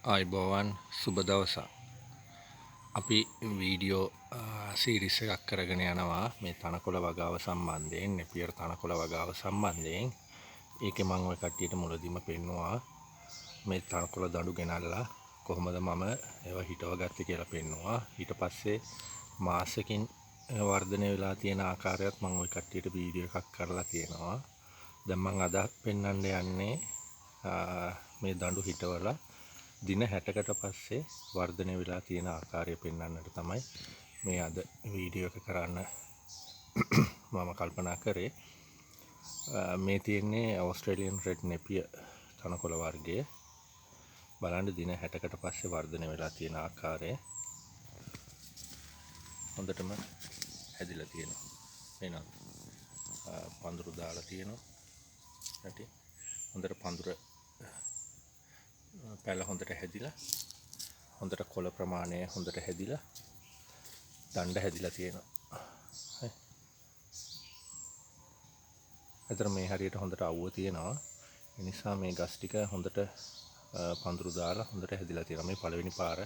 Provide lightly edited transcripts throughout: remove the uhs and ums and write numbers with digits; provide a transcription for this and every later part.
ආයිබෝවන් සුබ දවසක්. අපි වීඩියෝ සීරීස් එකක් කරගෙන යනවා මේ තනකොළ වගාව සම්බන්ධයෙන්, නෙපියර් තනකොළ වගාව සම්බන්ධයෙන්. ඒකේ මම ඔය කට්ටියට මුලදීම පෙන්නුවා මේ තනකොළ දඬු ගෙනල්ලා කොහොමද මම ඒවා හිටව ගත්තේ කියලා පෙන්නුවා. ඊට පස්සේ මාසෙකින් වර්ධනය වෙලා තියෙන ආකාරයත් මම ඔය කට්ටියට වීඩියෝ එකක් කරලා තියෙනවා. දැන් මම අද පෙන්වන්න යන්නේ මේ දඬු හිටවලා දින 60කට පස්සේ වර්ධනය වෙලා තියෙන ආකාරය පෙන්වන්නට තමයි මේ අද වීඩියෝ එක කරන්න මම කල්පනා කරේ. මේ තියෙන්නේ ඕස්ට්‍රේලියන් රෙඩ් නෙපියර් තනකොළ වර්ගය. බලන්න දින 60කට පස්සේ වර්ධනය වෙලා තියෙන ආකාරය හොඳටම හැදිලා තියෙනවා. එහෙනම් පඳුරු දාලා තියෙනවා. නැටි හොඳට පඳුර පැල හොඳට හැදිලා, හොඳට කොළ ප්‍රමාණය හොඳට හැදිලා, දණ්ඩ හැදිලා තියෙනවා. හරි. අතර මේ හරියට හොඳට අවුව තියෙනවා. ඒ නිසා මේ ගස් ටික හොඳට පඳුරු දාලා හොඳට හැදිලා තියෙනවා. මේ පළවෙනි පාර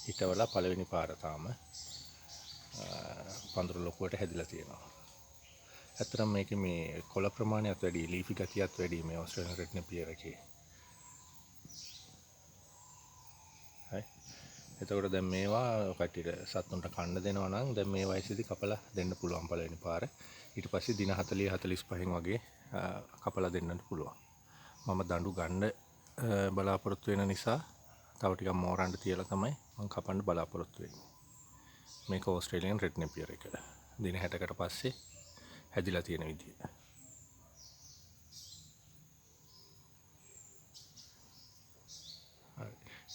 හිටවලා පළවෙනි පාර තාම පඳුරු ලොකුවට හැදිලා තියෙනවා. අතරම මේකේ මේ කොළ ප්‍රමාණයත් වැඩි, ලීෆි ගතියත් වැඩි මේ ඕස්ට්‍රේලියන් රෙඩ් නෙපියර් එකේ. එතකොට දැන් මේවා කට්ටියට සතුන්ට කන්න දෙනවා නම් දැන් මේ වයසේදී කපලා දෙන්න පුළුවන් පළවෙනි පාර. ඊට පස්සේ දින 40 45න් වගේ කපලා දෙන්නත් පුළුවන්. මම දඬු ගන්න බලාපොරොත්තු වෙන නිසා තව ටිකක් මෝරන්න තියලා තමයි මම කපන්න බලාපොරොත්තු වෙන්නේ. මේක ඕස්ට්‍රේලියන් රෙඩ් නෙපියර් එක. දින 60කට පස්සේ හැදිලා තියෙන විදිය.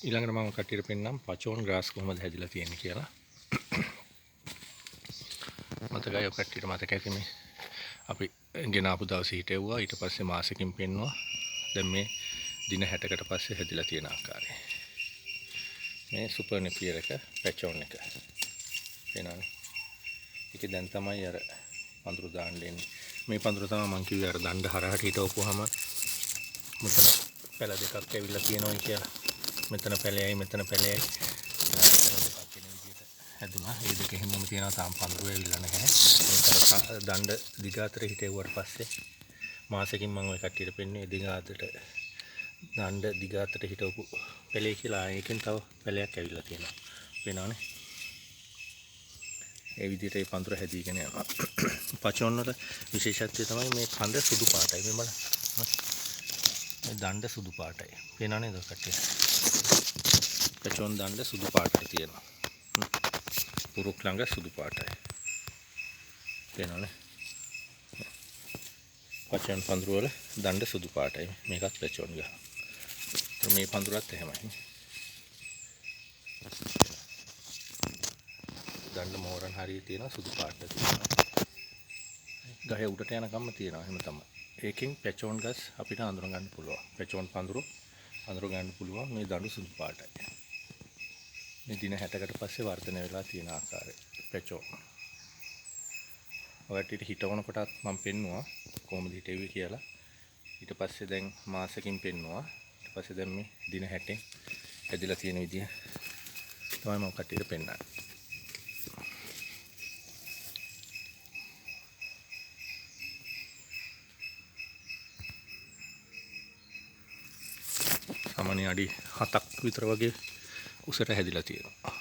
ඊළඟට මම කට්ටියට පෙන්නම් පචෝන් ග්‍රාස් කොහොමද හැදිලා තියෙන්නේ කියලා. මතකයි ඔය කට්ටියට මතක ඇති මේ අපි ගෙනාපු දවසේ හිටෙව්වා. ඊට පස්සේ මාසෙකින් පෙන්නුවා. දැන් මේ දින 60කට පස්සේ හැදිලා තියෙන ආකාරය. මේ සුපර් නෙපියර් එක, පැචෝන් එක. පේනවනේ. ඒකේ දැන් තමයි අර පඳුරු දාන්න එන්නේ. මේ පඳුර තමයි මං කිව්වේ අර දණ්ඩ හරහට හිටවපුවාම මෙතන පැල දෙකක් ඇවිල්ලා තියෙනවා කියලා. මෙතන පැලයයි මෙතන පැලයයි මෙතන දෙකක් වෙන විදිහට හැදුනා. ඒ දෙක හැමෝම තියෙනවා තාම පඳුරු ඇවිල්ලා නැහැ. මේක දණ්ඩ දිගාතර හිටෙව්වට පස්සේ මාසෙකින් මම ওই කට්ටියට පෙන්නේ දිගාතට දණ්ඩ දිගාතට හිටවපු පැලේ කියලා. ඒකෙන් තව පැලයක් ඇවිල්ලා තියෙනවා. වෙනවනේ. ඒ විදිහට ඒ පඳුර හැදීගෙන යනවා. පචෝන් වල විශේෂත්වය තමයි මේ කඳ සුදු පාටයි. මේ බලන්න. මේ දණ්ඩ සුදු පාටයි. පේනව නේද කට්ටිය? පචෝන් දණ්ඩ සුදු පාටයි තියෙනවා. පුරුක් ළඟ සුදු පාටයි. පේනවනේ? පචෝන් පඳුර වල දණ්ඩ සුදු පාටයි. මේකත් පචෝන් ගහ. මේ පඳුරත් එහෙමයි. දණ්ඩ මෝරන් හරිය තියෙනවා, සුදු පාට තියෙනවා. ගහේ උඩට යන කම්ම තියෙනවා. එහෙම තමයි. ඒකෙන් පැචෝන් ගස් අපිට අඳුර ගන්න පුළුවන්. පැචෝන් පඳුරු අඳුර ගන්න පුළුවන්. මේ දඬු සුදු පාටයි. මේ දින 60කට පස්සේ වර්ධනය වෙලා තියෙන ආකාරය පැචෝන්. ඔයටිට හිටවන කොටත් මම පෙන්නුවා කොහොමද හිටෙවි කියලා. ඊට පස්සේ දැන් මාසෙකින් පෙන්නුවා. ඊට පස්සේ දැන් මේ දින 60න් හැදිලා තියෙන විදිය තමයි මම කට්ටියට පෙන්නන්නේ. සාමාන්‍ය අඩි 7ක් විතර වගේ උසට හැදිලා තියෙනවා.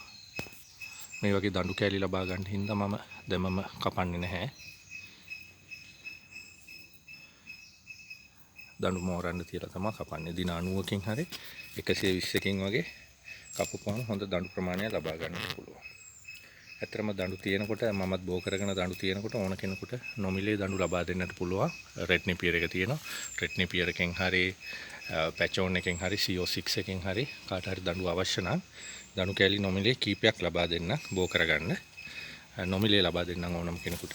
මේ වගේ දඬු කෑලි ලබා ගන්න හින්දා මම දැන්මම කපන්නේ නැහැ. දඬු මෝරන්න තියලා තමයි කපන්නේ. දින 90කින් හරි 120කින් වගේ කපපුවම හොඳ දඬු ප්‍රමාණයක් ලබා ගන්න පුළුවන්. ඇත්තටම දඬු තියෙනකොට මමත් බෝ කරගෙන දඬු තියෙනකොට ඕන කෙනෙකුට නොමිලේ දඬු ලබා දෙන්නට පුළුවන්. රෙඩ් නෙපියර් එක තියෙනවා. රෙඩ් නෙපියර් එකෙන් හරි පැචෝන් එකෙන් හරි CO6 එකෙන් හරි කාට හරි දඬු අවශ්‍ය නම් දඬු කෑලි නොමිලේ කීපයක් ලබා දෙන්න බෝ කරගන්න. නොමිලේ ලබා දෙන්නම් ඕනම කෙනෙකුට.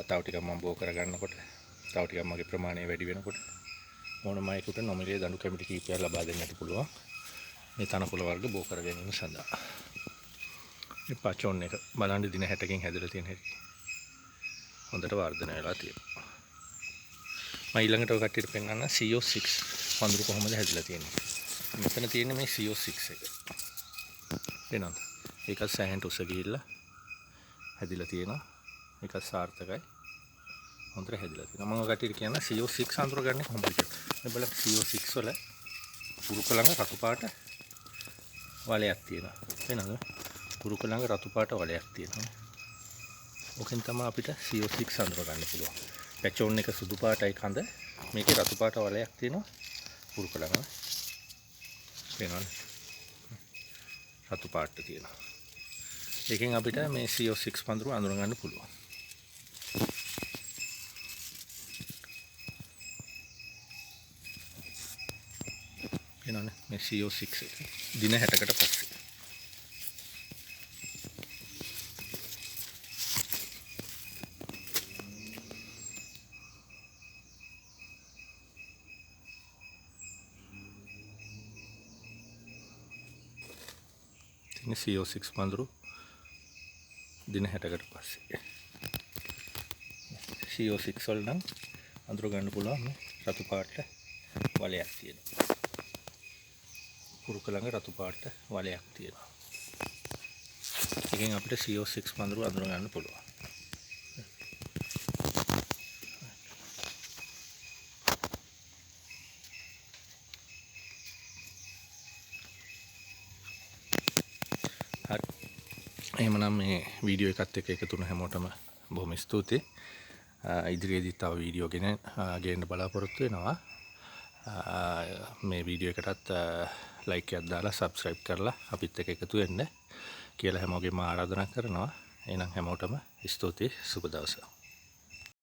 තව ටිකක් මම බෝ කරගන්නකොට තව ටිකක් මගේ ප්‍රමාණය වැඩි වෙනකොට ඕනම අයෙකුට නොමිලේ දඬු කැමිටි කීපයක් ලබා දෙන්නට පුළුවන්. මේ තනකොළ වර්ග බෝ කර ගැනීම සඳහා. මේ පචෝන් එක බලන්න දින 60කින් හැදලා තියෙන හැටි. හොඳට වර්ධනය වෙලා තියෙනවා. මම ඊළඟට ඔය කට්ටියට පෙන්නන්න CO6 පඳුරු කොහොමද හැදිලා තියෙන්නේ. මෙතන තියෙන මේ CO6 එක. වෙනවද? ඒක සෑහෙන උස ගිහිල්ලා හැදිලා තියෙනවා. ඒක සාර්ථකයි. හොඳට හැදිලා තියෙනවා. මම කටියට කියන CO6 අඳුරගන්නේ කොහොමද කියලා. මේ බලන්න CO6 වල පුරුක ළඟ රතු පාට වලයක් තියෙනවා. වෙනවද? පුරුක ළඟ රතු පාට වලයක් තියෙනවා. ඕකෙන් තමයි අපිට CO6 අඳුරගන්න පුළුවන්. පැචෝන් එක සුදු පාටයි කඳ. මේකේ රතු පාට වලයක් තියෙනවා. පුරුක ළඟ. වෙනවද? රතු පාට තියෙනවා. ඒකෙන් අපිට මේ CO6 පඳුරු අඳුරගන්න පුළුවන්. වෙනවනේ මේ CO6 එක දින 60කට පස්සේ. ඉතින් CO6 පඳුරු දින 60කට පස්සේ. CO6 වල නම් අඳුර ගන්න පුළුවන් මේ රතු පාට වලයක් තියෙනවා. පුරුක ළඟ රතු පාට වලයක් තියෙනවා. එකෙන් අපිට CO6 පඳුරු අඳුර ගන්න පුළුවන්. හරි. එහෙමනම් මේ වීඩියෝ එකත් එක්ක එකතු වුණ හැමෝටම බොහොම ස්තුතියි. ඉදිරියේදී තව වීඩියෝ ගෙන්න බලාපොරොත්තු වෙනවා. මේ වීඩියෝ එකටත් ලයික් එකක් දාලා සබ්ස්ක්‍රයිබ් කරලා අපිත් එක්ක එකතු වෙන්න කියලා හැමෝගෙම ආරාධනා කරනවා. එහෙනම් හැමෝටම ස්තුතියි. සුබ දවසක්.